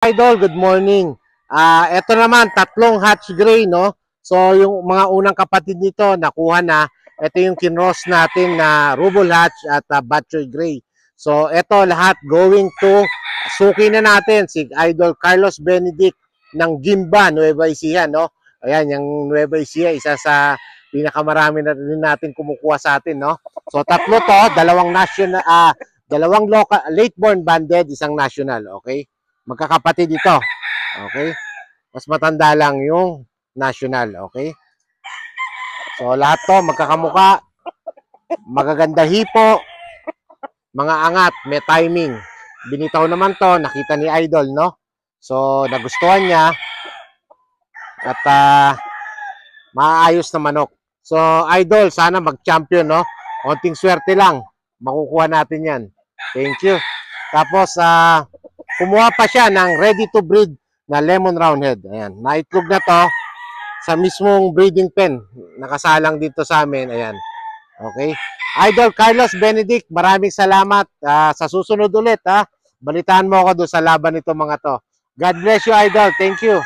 Idol, good morning. Ito naman, tatlong hatch gray, no? So, yung mga unang kapatid nito, nakuha na. Ito yung kinross natin na Rubble Hatch at Batchoy Gray. So, ito lahat going to, suki na natin si Idol Carlos Benedict ng Gimba, Nueva Ecija, no? Ayan, yung Nueva Ecija, isa sa pinakamarami na rin natin kumukuha sa atin, no? So, tatlo to, dalawang national, dalawang local, late born banded, isang national, okay? Magkakapatid ito. Okay? Mas matanda lang yung national. Okay? So, lahat to magkakamuka. Magaganda hipo. Mga angat. May timing. Binitaw naman to. Nakita ni Idol, no? So, nagustuhan niya. At maayos na manok. So, Idol, sana mag-champion, no? Konting swerte lang. Makukuha natin yan. Thank you. Tapos, kumuha pa siya ng ready to breed na lemon roundhead. Ayan, naitlog na to sa mismong breeding pen. Nakasalang dito sa amin. Ayan. Okay. Idol Carlos Benedict, maraming salamat. Sa susunod ulit, ha. Balitaan mo ako doon sa laban nito mga to. God bless you, Idol. Thank you.